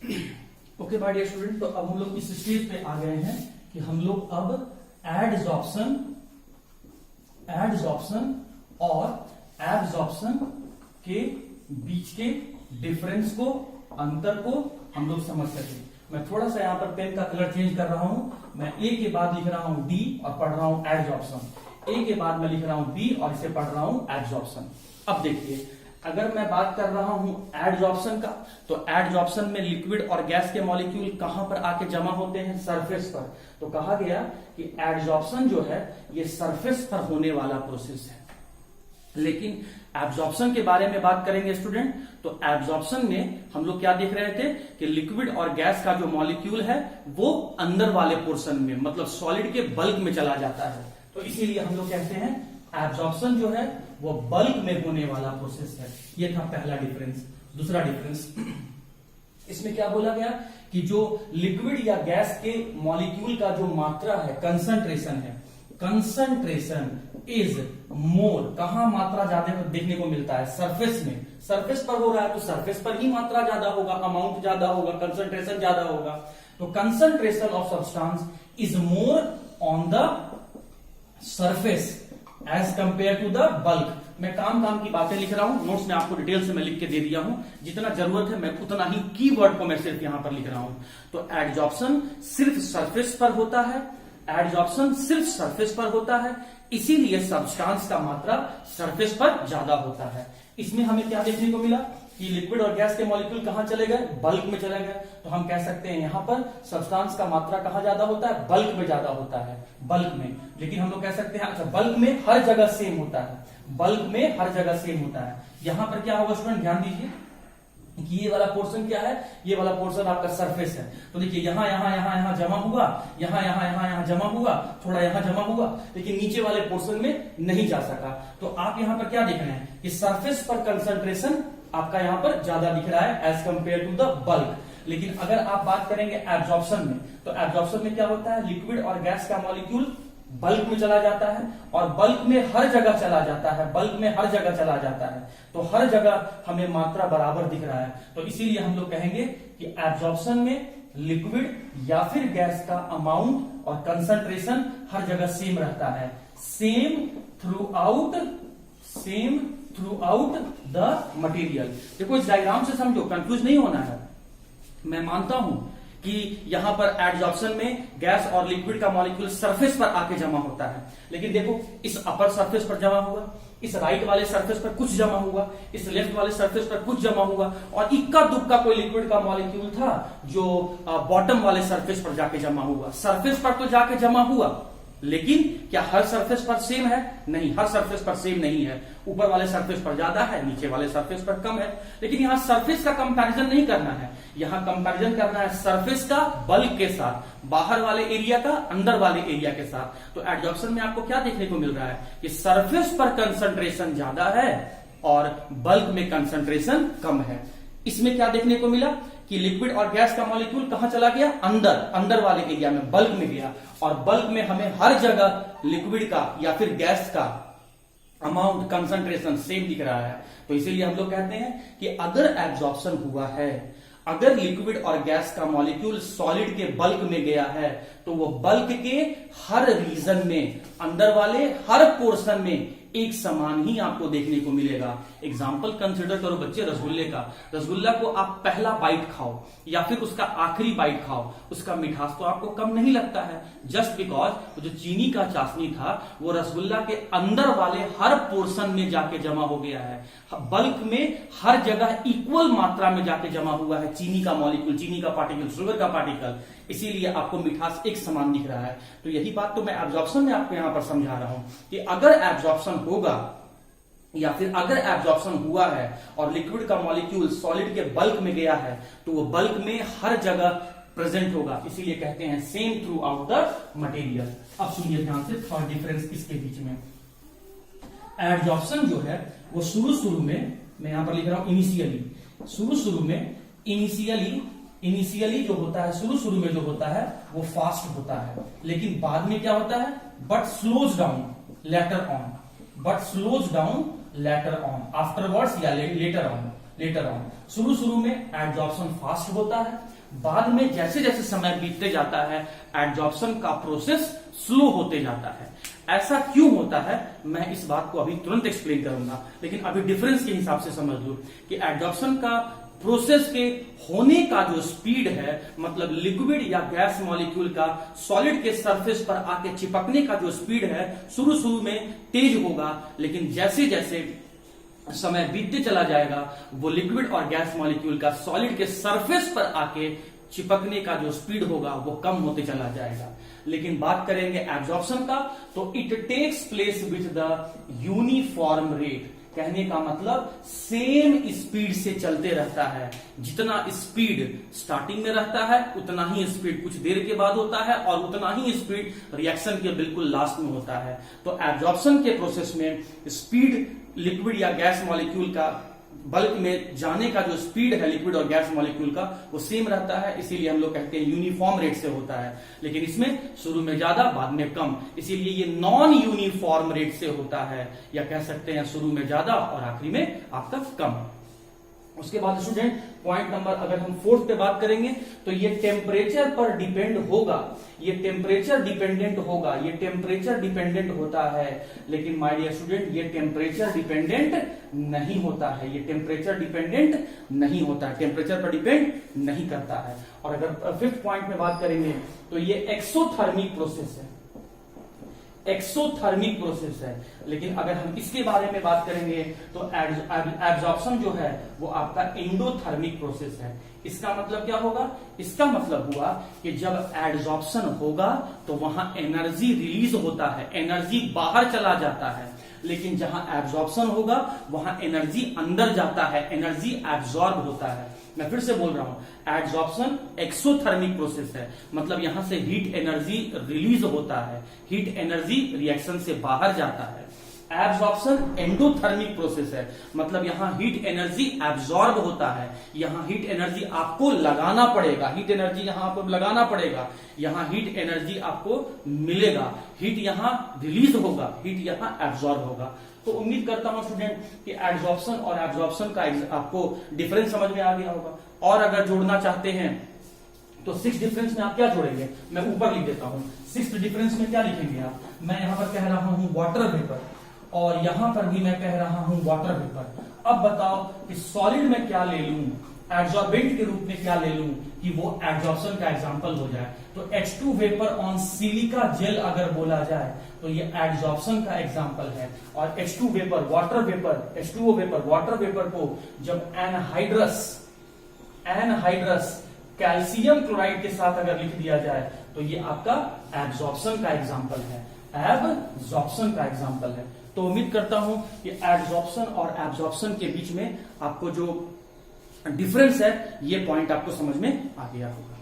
Okay my dear student, तो अब हम लोग इस स्टेज पे आ गए हैं कि हम लोग अब एडजॉर्प्शन और एब्जॉर्प्शन के बीच के डिफरेंस को, अंतर को हम लोग समझ सके। मैं थोड़ा सा यहाँ पर पेन का कलर चेंज कर रहा हूं। मैं ए के बाद लिख रहा हूं डी और पढ़ रहा हूं एडजॉर्प्शन। ए के बाद मैं लिख रहा हूं बी और इसे पढ़ रहा हूं एब्जॉर्प्शन। अब देखिए, अगर मैं बात कर रहा हूं एडजॉर्प्शन का, तो एडजॉर्प्शन में लिक्विड और गैस के मॉलिक्यूल कहां पर आके जमा होते हैं? सरफेस पर। तो कहा गया कि एडजॉर्प्शन जो है ये सरफेस पर होने वाला प्रोसेस है। लेकिन एब्जॉर्प्शन के बारे में बात करेंगे स्टूडेंट, तो एब्जॉर्प्शन में हम लोग क्या देख रहे थे कि लिक्विड और गैस का जो मॉलिक्यूल है वो अंदर वाले पोर्शन में, मतलब सॉलिड के बल्क में चला जाता है। तो इसीलिए हम लोग कहते हैं एब्जॉर्प्शन जो है वो बल्क में होने वाला प्रोसेस है। ये था पहला डिफरेंस। दूसरा डिफरेंस, इसमें क्या बोला गया कि जो लिक्विड या गैस के मॉलिक्यूल का जो मात्रा है, कंसंट्रेशन है, कंसंट्रेशन इज मोर। कहां मात्रा ज्यादा देखने को मिलता है? सरफेस में। सरफेस पर हो रहा है तो सरफेस पर ही मात्रा ज्यादा होगा, अमाउंट ज्यादा होगा, कंसंट्रेशन ज्यादा होगा। तो concentration of substance is more on the surface as compare to the bulk. मैं काम की बातें लिख रहा हूं, नोट्स में आपको डिटेल से मैं लिख के दे दिया हूं। जितना जरूरत है मैं उतना ही कीवर्ड को मैं सिर्फ यहां पर लिख रहा हूं। तो एडजॉर्प्शन सिर्फ सरफेस पर होता है, एडजॉर्प्शन सिर्फ सरफेस पर होता है, इसीलिए सब्सटेंस का मात्रा सरफेस पर ज्यादा होता है। इसमें हमें क्या देखने को मिला कि लिक्विड और गैस के मॉलिक्यूल कहां चले गए? बल्क में चले गए। तो हम कह सकते हैं यहां पर सब्सटेंस का मात्रा कहां ज्यादा होता है? बल्क में ज्यादा होता है, बल्क में। लेकिन हम लोग कह सकते हैं अच्छा बल्क में हर जगह सेम होता है, बल्क में हर जगह सेम होता है। यहां पर क्या होगा स्टूडेंट, ध्यान दीजिए कि ये वाला पोर्शन क्या है? ये वाला पोर्शन आपका सरफेस है। तो देखिए यहां जमा हुआ, यहां जमा हुआ, थोड़ा यहां जमा हुआ, लेकिन नीचे वाले पोर्शन में नहीं जा सका। तो आप यहां पर क्या देख रहे हैं कि सरफेस पर कंसंट्रेशन आपका यहां पर ज्यादा दिख रहा है as compare to the bulk. लेकिन अगर आप बात करेंगे एब्जॉर्प्शन में, तो एब्जॉर्प्शन में क्या होता है? लिक्विड और गैस का मॉलिक्यूल बल्क में चला जाता है और बल्क में हर जगह चला जाता है, बल्क में हर जगह चला जाता है। तो हर जगह हमें मात्रा बराबर दिख रहा है। तो इसीलिए हम लोग कहेंगे कि एब्जॉर्प्शन में लिक्विड या फिर गैस का अमाउंट और कंसंट्रेशन हर जगह सेम रहता है, same through out the material. देखो इस डायग्राम से समझो, कंफ्यूज नहीं होना है। मैं मानता हूं कि यहां पर एडजॉर्प्शन में गैस और लिक्विड का मॉलिक्यूल सरफेस पर आके जमा होता है, लेकिन देखो इस अपर सरफेस पर जमा हुआ, इस राइट वाले सरफेस पर कुछ जमा हुआ, इस लेफ्ट वाले सरफेस पर कुछ जमा हुआ, और इक्का दुक्का कोई लिक्विड का मॉलिक्यूल था जो बॉटम वाले सरफेस पर जाके जमा हुआ। सरफेस पर तो जाके जमा हुआ, लेकिन क्या हर सरफेस पर सेम है? नहीं, हर सरफेस पर सेम नहीं है। ऊपर वाले सरफेस पर ज्यादा है, नीचे वाले सरफेस पर कम है। लेकिन यहां सरफेस का कंपैरिजन नहीं करना है, यहां कंपैरिजन करना है सरफेस का बल्क के साथ, बाहर वाले एरिया का अंदर वाले एरिया के साथ। तो एडजॉर्प्शन में आपको क्या देखने को मिल रहा है कि सरफेस पर कंसंट्रेशन ज्यादा है और बल्क में कंसंट्रेशन कम है। इसमें क्या देखने को मिला कि लिक्विड और गैस का मॉलिक्यूल कहां चला गया? अंदर वाले एरिया में, बल्क में गया, और बल्क में हमें हर जगह लिक्विड का या फिर गैस का अमाउंट, कंसंट्रेशन सेम दिख रहा है। तो इसीलिए हम लोग कहते हैं कि अगर एब्जॉर्प्शन हुआ है, अगर लिक्विड और गैस का मॉलिक्यूल सॉलिड के बल्क में गया है, तो वो बल्क के हर रीजन में, अंदर वाले हर पोर्शन में एक समान ही आपको देखने को मिलेगा। एग्जाम्पल कंसिडर करो बच्चे रसगुल्ले का। रसगुल्ला को आप पहला बाइट खाओ या फिर उसका आखिरी बाइट खाओ, उसका मिठास तो आपको कम नहीं लगता है, जस्ट बिकॉज जो चीनी का चाशनी था वो रसगुल्ला के अंदर वाले हर पोर्शन में जाके जमा हो गया है, बल्क में हर जगह इक्वल मात्रा में जाके जमा हुआ है चीनी का मॉलिक्यूल, चीनी का पार्टिकल, शुगर का पार्टिकल, इसीलिए आपको मिठास एक समान दिख रहा है। तो यही बात तो मैं एब्जॉर्प्शन में आपको यहां पर समझा रहा हूं कि अगर एब्जॉर्प्शन होगा या फिर अगर एब्जॉर्प्शन हुआ है और लिक्विड का मॉलिक्यूल सॉलिड के बल्क में गया है, तो वो बल्क में हर जगह प्रेजेंट होगा, इसीलिए कहते हैं same through out the material. अब सुनिए ध्यान से थर्ड डिफरेंस इसके बीच में। एब्जॉर्प्शन जो है वो शुरू में, मैं यहां पर लिख रहा हूं इनिशियली, शुरू में इनिशियली जो होता है, शुरू में जो होता है वो फास्ट होता है, लेकिन बाद में क्या होता है? But slows down later on, afterwards या लेटर ऑन। Later on. शुरू शुरू में एडजॉर्प्शन फास्ट होता है, बाद में जैसे जैसे समय बीतते जाता है एडजॉर्प्शन का प्रोसेस स्लो होते जाता है। ऐसा क्यों होता है मैं इस बात को अभी तुरंत एक्सप्लेन करूंगा, लेकिन अभी डिफरेंस के हिसाब से समझ लो कि एडजॉर्प्शन का प्रोसेस के होने का जो स्पीड है, मतलब लिक्विड या गैस मॉलिक्यूल का सॉलिड के सरफेस पर आके चिपकने का जो स्पीड है शुरू शुरू में तेज होगा, लेकिन जैसे जैसे समय बीतते चला जाएगा वो लिक्विड और गैस मॉलिक्यूल का सॉलिड के सरफेस पर आके चिपकने का जो स्पीड होगा वो कम होते चला जाएगा। लेकिन बात करेंगे एब्जॉर्प्शन का, तो it takes place with the uniform rate. कहने का मतलब सेम स्पीड से चलते रहता है। जितना स्पीड स्टार्टिंग में रहता है उतना ही स्पीड कुछ देर के बाद होता है और उतना ही स्पीड रिएक्शन के बिल्कुल लास्ट में होता है। तो एब्जॉर्प्शन के प्रोसेस में स्पीड लिक्विड या गैस मॉलिक्यूल का बल्क में जाने का जो स्पीड है लिक्विड और गैस मॉलिक्यूल का वो सेम रहता है, इसीलिए हम लोग कहते हैं यूनिफॉर्म रेट से होता है। लेकिन इसमें शुरू में ज्यादा बाद में कम, इसीलिए ये नॉन यूनिफॉर्म रेट से होता है, या कह सकते हैं शुरू में ज्यादा और आखिरी में आपका कम। उसके बाद स्टूडेंट पॉइंट नंबर अगर हम 4 पे बात करेंगे तो ये टेम्परेचर पर डिपेंड होगा, ये टेम्परेचर डिपेंडेंट होगा, ये टेम्परेचर डिपेंडेंट होता है। लेकिन माय डियर स्टूडेंट ये टेम्परेचर डिपेंडेंट नहीं होता है, ये टेम्परेचर डिपेंडेंट नहीं होता है, टेम्परेचर पर डिपेंड नहीं करता है। और अगर 5th पॉइंट में बात करेंगे तो ये एक्सोथर्मिक प्रोसेस है, एक्सोथर्मिक प्रोसेस है। लेकिन अगर हम इसके बारे में बात करेंगे तो एब्जॉर्प्शन जो है वो आपका एंडोथर्मिक प्रोसेस है। इसका मतलब क्या होगा? इसका मतलब हुआ कि जब एब्जॉर्प्शन होगा तो वहां एनर्जी रिलीज होता है, एनर्जी बाहर चला जाता है। लेकिन जहां एब्जॉर्प्शन होगा वहां एनर्जी अंदर जाता है, एनर्जी एब्जॉर्ब होता है। मैं फिर से बोल रहा हूं, एब्जॉर्प्शन एक्सोथर्मिक प्रोसेस है, मतलब यहां से हीट एनर्जी रिलीज होता है, हीट एनर्जी रिएक्शन से बाहर जाता है। एब्जॉर्प्शन एंडोथर्मिक प्रोसेस है, मतलब यहां हीट एनर्जी एब्जॉर्ब होता है, यहां हीट एनर्जी आपको लगाना पड़ेगा, हीट एनर्जी यहां आपको लगाना पड़ेगा, यहां हीट एनर्जी आपको मिलेगा, हीट यहां रिलीज होगा, हीट यहां एब्जॉर्ब होगा। तो उम्मीद करता हूं स्टूडेंट कि एब्जॉर्प्शन और एब्जॉर्प्शन का आपको डिफरेंस समझ में आ गया होगा। और अगर जोड़ना चाहते हैं तो 6 डिफरेंस में आप क्या जोड़ेंगे, मैं ऊपर लिख देता हूं। 6 डिफरेंस में क्या लिखेंगे आप? मैं यहां पर कह रहा हूं वाटर वेपर, और यहां पर भी मैं कह रहा हूं वाटर वेपर। अब बताओ कि सॉलिड में क्या ले लूं, एब्जॉर्बेंट के रूप में क्या ले लूं कि वो एब्जॉर्प्शन का एग्जांपल हो जाए। तो H2 vapour on silica gel अगर बोला जाए तो ये एब्जॉर्प्शन का एग्जांपल है। और H2 vapour water vapour, H2O vapour water vapour को जब एनहाइड्रस कैल्शियम क्लोराइड के साथ अगर लिख दिया जाए तो ये आपका एब्जॉर्प्शन का एग्जांपल है, एब्जॉर्प्शन का एग्जांपल है। तो उम्मीद करता हूं कि एब्जॉर्प्शन और एब्जॉर्प्शन के बीच में आपको जो डिफरेंस है ये पॉइंट आपको समझ में आ गया होगा।